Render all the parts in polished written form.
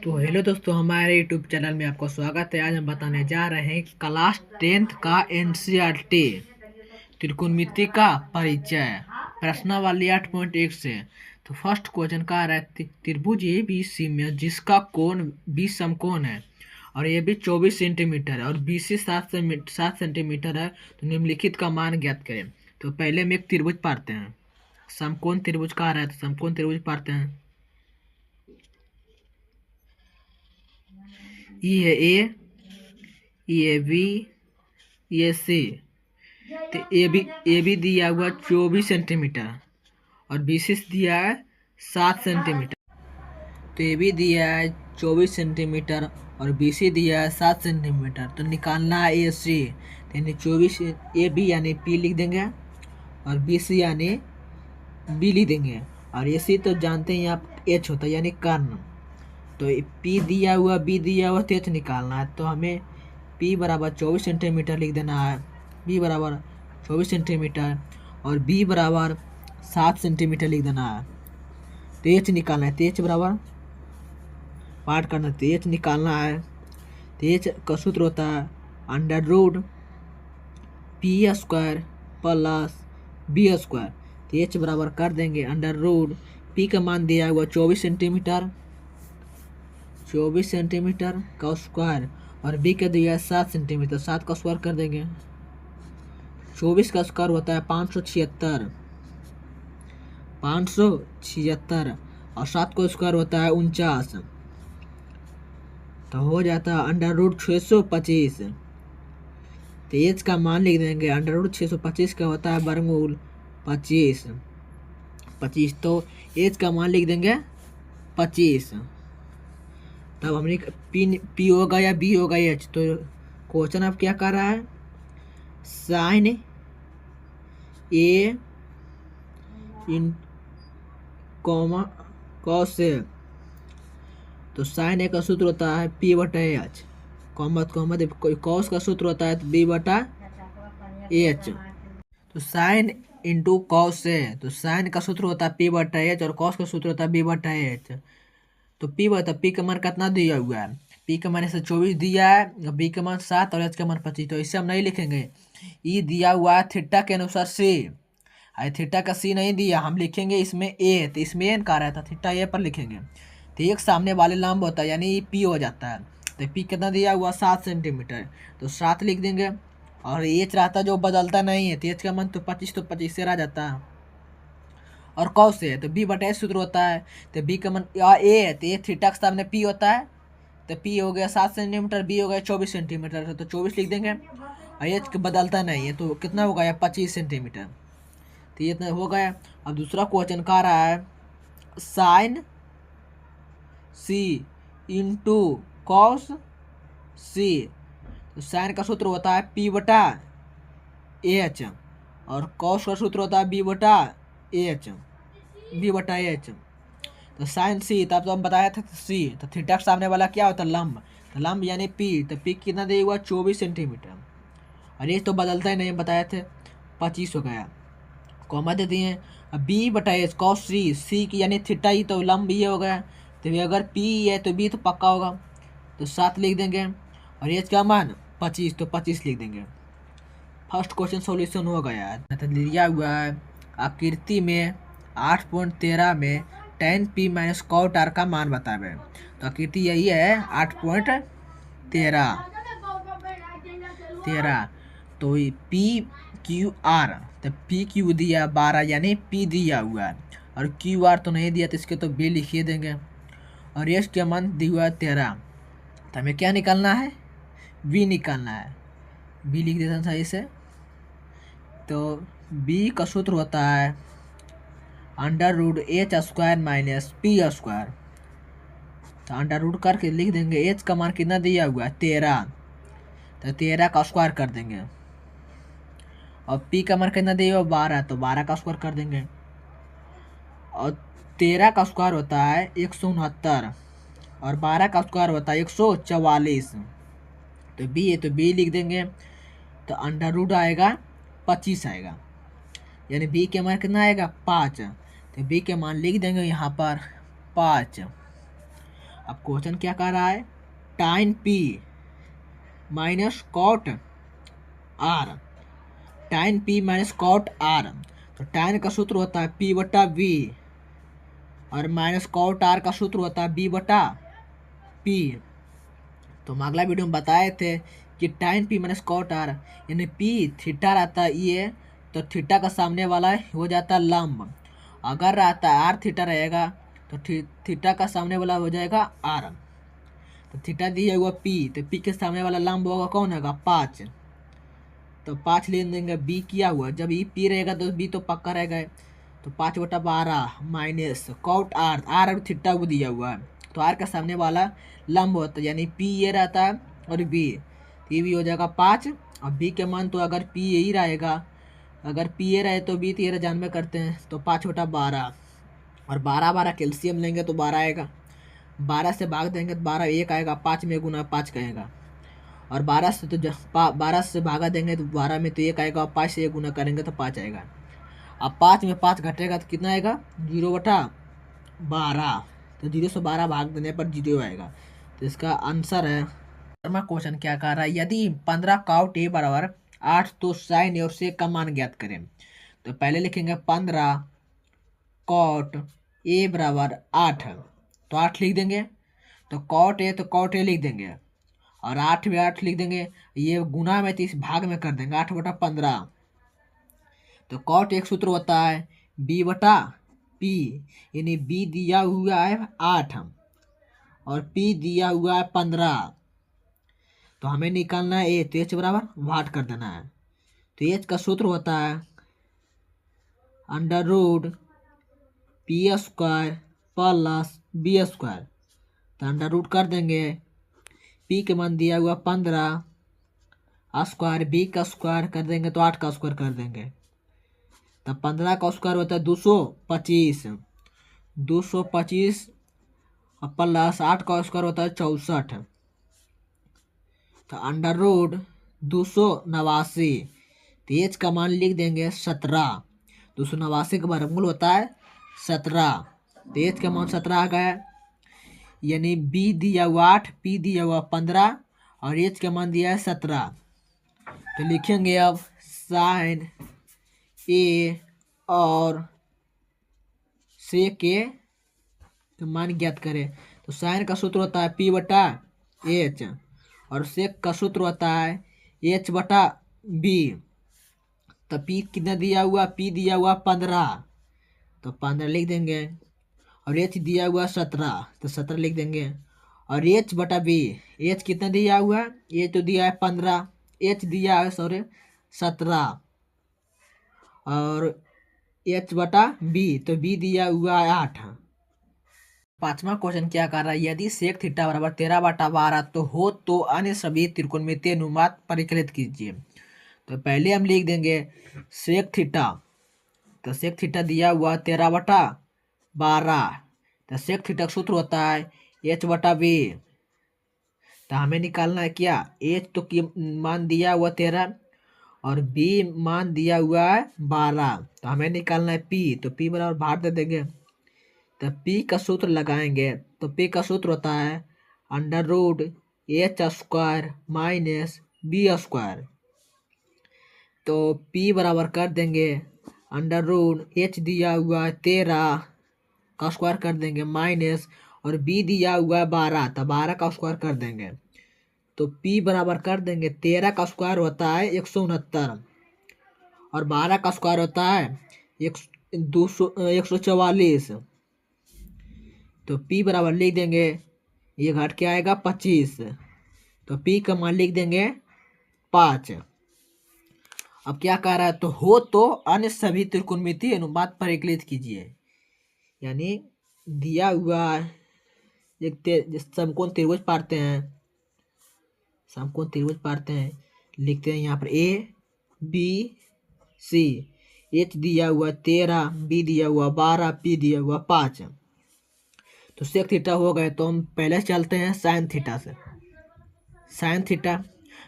तो हेलो दोस्तों, हमारे यूट्यूब चैनल में आपका स्वागत है। आज हम बताने जा रहे हैं क्लास 10th का एनसीईआरटी त्रिकोणमिति का परिचय प्रश्नावली 8.1 से। तो फर्स्ट क्वेश्चन का रहा है त्रिभुज ए बी सी में जिसका कोण 20 समकोण है और ये भी 24 सेंटीमीटर है और BC 7 सेंटीमीटर है, तो निम्नलिखित का मान ज्ञात करें। तो पहले में एक त्रिभुज पाते हैं। समकोण त्रिभुज का रहा है, तो समकोण त्रिभुज पाते हैं। ये है ए, ये बी, ये सी। तो ए बी दिया हुआ 24 सेंटीमीटर और BC दिया है 7 सेंटीमीटर। तो ए बी दिया है 24 सेंटीमीटर और BC दिया है 7 सेंटीमीटर। तो निकालना है ए सी। तो यानी 24 ए बी यानी P लिख देंगे और BC यानी B लिख देंगे। और ए सी तो जानते हैं आप H होता है यानी कर्ण। तो P दिया हुआ B दिया हुआ तो H निकालना है। तो हमें P बराबर 24 सेंटीमीटर लिख देना है, B बराबर 24 सेंटीमीटर और B बराबर 7 सेंटीमीटर लिख देना है। तो H निकालना है। तो H बराबर पार्ट करना है, तो H निकालना है। तो H का सूत्र होता है under root P square plus B square. तो H बराबर कर देंगे अंडर रूट P का मान दिया हुआ 24 सेंटीमीटर, 24 सेंटीमीटर का स्क्वायर और B का दिया है 7 सेंटीमीटर, 7 का स्क्वायर कर देंगे। 24 का स्क्वायर होता है 576, 576 और 7 का स्क्वायर होता है 49। तो हो जाता है अंडर रूट 625। तो एच का मान लिख देंगे अंडर रूट 625 का होता है वर्गमूल 25। तो एच का मान लिख देंगे 25। तब हमने पी होगा या बी होगा एच। तो क्वेश्चन अब क्या कर रहा है, sign A in comma cos A. तो साइन ए का सूत्र होता है P बटा एच, कॉमा कॉस का सूत्र होता है B बटा एच। तो साइन इंटू कॉस ए, तो साइन का सूत्र होता है P बटा एच और कॉस का सूत्र होता है B बटा एच। तो P का मान कितना दिया हुआ है, P का मान 24 दिया है, B का मान 7 और H का मान 25। तो इससे हम नहीं लिखेंगे। ई दिया हुआ है थीटा के अनुसार C, थीटा का C नहीं दिया, हम लिखेंगे इसमें A। तो इसमें एन का रहा था, थीटा ए पर लिखेंगे। तो एक सामने वाले लंब होता है यानी P हो जाता है। तो P कितना दिया हुआ 7 सेंटीमीटर, तो 7 लिख देंगे। और H रहता जो बदलता नहीं है, तो H का मान तो 25 से रह जाता है। और कॉस से तो B बटा सूत्र होता है। तो B का मान ए है, तो ये थीटा के सामने P होता है। तो P हो गया 7 सेंटीमीटर, B हो गया 24 सेंटीमीटर। तो 24 लिख देंगे और H बदलता नहीं है, तो कितना हो गया 25 सेंटीमीटर। तो ये इतना हो गया। अब दूसरा क्वेश्चन का रहा है sine C into cos C। तो साइन का सूत्र होता है P बटा एच और कॉस का सूत्र होता है B बटा एच। तो साइन C, तब तो हम बताया था C। तो थीटा के सामने वाला क्या होता है लंब, तो लंब यानी P। तो P कितना दिया हुआ 24 सेंटीमीटर और ये तो बदलता ही नहीं, बताए थे 25 हो गया। कॉमा दे दिए। अब B बटा एच कॉस C की यानी थीटा ही, तो लंब ये हो गया। तो अगर P है तो B तो पक्का होगा। तो 7 लिख देंगे और एच का मान 25, तो 25 लिख देंगे। फर्स्ट क्वेश्चन सॉल्यूशन हो गया। दिया हुआ है आकृति में 8.13 में tan P minus cot R का मान बतावे। तो आकृति यही है 8.13। तो P Q R, तो P Q दिया 12 यानी P दिया हुआ है और Q R तो नहीं दिया, तो इसके तो B लिखिए देंगे। और एस का मान दिया हुआ है 13। तो हमें क्या निकालना है, B निकालना है। B लिख देते हैं सही से। तो B का सूत्र होता है under root H square minus P square. तो अंडर रूट करके लिख देंगे। H का मान कितना दिया हुआ है 13, तो 13 का स्क्वायर कर देंगे। और P का मान कितना दिया हुआ 12, तो 12 का स्क्वायर कर देंगे। और 13 का स्क्वायर होता है 169 और 12 का स्क्वायर होता है 144। तो B है, तो B लिख देंगे। तो अंडर रूट आएगा 25 आएगा, यानी B के मान कितना आएगा 5। तो B के मान लिख देंगे यहाँ पर 5। अब क्वेश्चन क्या कह रहा है, टाइन पी माइनस कॉट आर, टाइन पी माइनस कॉट आर। तो टाइन का सूत्र होता है पी बटा वी और माइनस कॉट आर का सूत्र होता है बी बटा पी। तो हम अगला वीडियो में बताए थे कि टाइन पी माइनस कॉट आर, यानी पी थीटा रहता है ये, तो थीटा का सामने वाला हो जाता है लंब। अगर रहता है आर थीटा रहेगा तो थीटा का सामने वाला हो जाएगा आर। तो थीटा दिया हुआ पी, तो पी के सामने वाला लंब होगा कौन होगा 5। तो 5 ले देंगे, बी किया हुआ, जब ई पी रहेगा तो बी तो पक्का रहेगा। तो 5/12 माइनस कॉट आर, आर और थीटा को दिया हुआ है, तो आर का सामने वाला लंब होता है, यानी पी ये रहता है और बी, तो ये भी हो जाएगा 5। और बी के मान तो अगर पी यही रहेगा, अगर पी ये रहे तो बी 13 जानबे करते हैं, तो 5/12 और 12 कैल्शियम लेंगे तो 12 आएगा, 12 से भाग देंगे तो 12 1 आएगा, 5 में गुना 5 कहेगा, और 12 से तो 12 से भागा देंगे तो 12 में तो 1 आएगा, और 5 से 1 गुना करेंगे तो 5 आएगा। अब 5 में 5 घटेगा तो कितना आएगा 0/12, तो 0 से 12 भाग देने पर 0 आएगा। तो इसका आंसर है। क्वेश्चन क्या कह रहा है, यदि 15 काउट ए बराबर 8 तो साइन ए और सेक का मान ज्ञात करें। तो पहले लिखेंगे 15 कॉट ए बराबर 8, तो 8 लिख देंगे, तो कॉट ए तो कॉट ए लिख देंगे, और 8 में 8 लिख देंगे, ये गुना में तो इस भाग में कर देंगे 8/15। तो कॉट एक सूत्र होता है बी बटा पी, यानी बी दिया हुआ है 8 और पी दिया हुआ है 15। तो हमें निकालना है ए, तो एच बराबर वाट कर देना है। तो एच का सूत्र होता है under root P square plus B square. तो अंडर रूट कर देंगे, पी के मान दिया हुआ 15 स्क्वायर, बी का स्क्वायर कर देंगे तो 8 का स्क्वायर कर देंगे। तब 15 का स्क्वायर होता है 225, 225 और प्लस 8 का स्क्वायर होता है 64। तो अंडर रूट 289, तो एच का मान लिख देंगे 17, 289 का वर्गमूल होता है 17, तो एच का मान 17 आ गया, यानी बी दिया हुआ 8, पी दिया हुआ 15 और एच का मान दिया है 17। तो लिखेंगे अब साइन ए और सेक के मान ज्ञात करें। तो साइन का सूत्र होता है पी बटा एच और सेक का सूत्र होता है एच बटा बी। तो पी कितना दिया हुआ, पी दिया हुआ 15, तो 15 लिख देंगे, और एच दिया हुआ 17, तो 17 लिख देंगे, और एच बटा बी, एच कितना दिया हुआ है, एच तो दिया है 15, एच दिया है 17, और एच बटा बी, तो बी दिया हुआ है 8। पांचवा क्वेश्चन क्या कर रहा है, यदि सेक थीटा बराबर 13/12 तो हो तो अन्य सभी त्रिकोणमितीय अनुपात परिकलित कीजिए। तो पहले हम लिख देंगे सेक थीटा, तो सेक थीटा दिया हुआ 13/12, तो सेक थीटा का सूत्र होता है एच बटा बी। तो हमें निकालना है क्या, एच तो मान दिया हुआ 13 और बी मान दिया हुआ है 12, तो हमें निकालना है पी, तो पी बराबर भार दे देंगे। तो पी का सूत्र लगाएंगे, तो पी का सूत्र होता है under root H square minus B square. तो पी बराबर कर देंगे अंडर रूट एच दिया हुआ है 13 का स्क्वायर कर देंगे माइनस, और बी दिया हुआ है 12, तो 12 का स्क्वायर कर देंगे। तो पी बराबर कर देंगे 13 का स्क्वायर होता है 169 और 12 का स्क्वायर होता है 144। तो पी बराबर लिख देंगे, ये घट के आएगा 25, तो पी का मान लिख देंगे 5। अब क्या कह रहा है, तो हो तो अन्य सभी त्रिकोणमितीय अनुपात परिकलित कीजिए, यानी दिया हुआ एक समकोण त्रिभुज पारते हैं, लिखते हैं यहाँ पर ए बी सी, एच दिया हुआ 13, बी दिया हुआ 12, पी दिया हुआ 5। तो सेक थीटा हो गए, तो हम पहले चलते हैं साइन थीटा से। साइन थीटा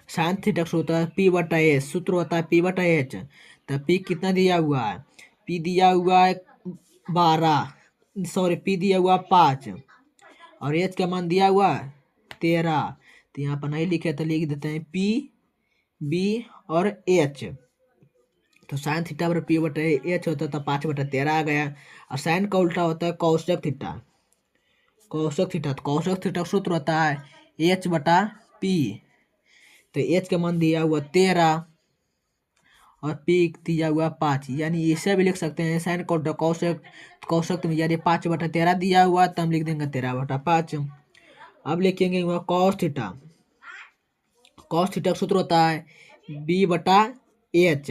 का सूत्र है पी बटा एच, सूत्र होता है पी बटा एच। तो पी कितना दिया हुआ है, पी दिया हुआ है 12, पी दिया हुआ 5 और एच का मान दिया हुआ 13। तो यहाँ पर नहीं लिखे तो लिख देते हैं पी बी और एच। तो साइन थीटा पर पी बटे एच होता है तो 5/13 आ गया। और साइन का उल्टा होता है कौशक थीटा। कौशक थीटा, तो कौशक थीटा का सूत्र होता है एच बटा पी। तो एच का मान दिया हुआ 13 और पी दिया हुआ 5, यानी इसे भी लिख सकते हैं साइन का उल्टा कौशक। कौशक में यानी 5/13 दिया हुआ तो हम लिख देंगे 13/5। अब लिखेंगे हुआ कॉस थीटा। कॉस थीटा का सूत्र होता है बी बटा एच।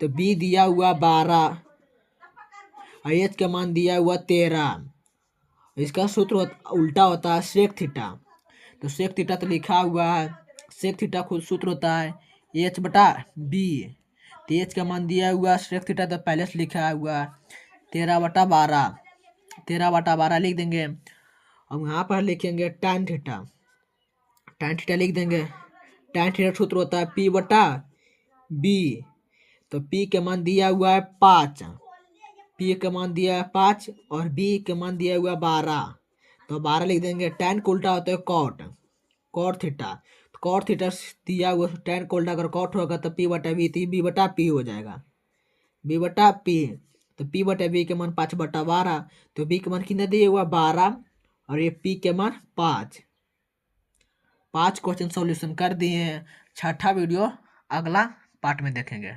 तो बी दिया हुआ 12 और एच का मान दिया हुआ 13। इसका सूत्र उल्टा होता है सेक थीटा। तो सेक थीटा तो लिखा हुआ है, सेक थीटा खुद सूत्र होता है एच बटा बी। तो एच का मान दिया हुआ सेक थीटा तो पहले से लिखा हुआ 13/12। 13/12 लिख देंगे। अब यहाँ पर लिखेंगे टैन थीटा। टैन थीटा लिख देंगे। टैन थीटा सूत्र होता है पी बटा बी। तो पी के मान दिया हुआ है 5, पी के मान दिया है 5 और बी के मान दिया हुआ है 12। तो 12 लिख देंगे। टैन को उल्टा होता है कॉट, कॉट थीटा। तो कॉट थीटा दिया हुआ टैन को उल्टा अगर कॉट होगा तो पी बटा बी, तो बी बटा पी हो जाएगा, बी बटा पी। तो पी बटा बी के मान 5/12। तो बी के मान कितना दिया हुआ 12 और ये पी के मान 5। 5 क्वेश्चन सॉल्यूशन कर दिए हैं। छठा वीडियो अगला पार्ट में देखेंगे।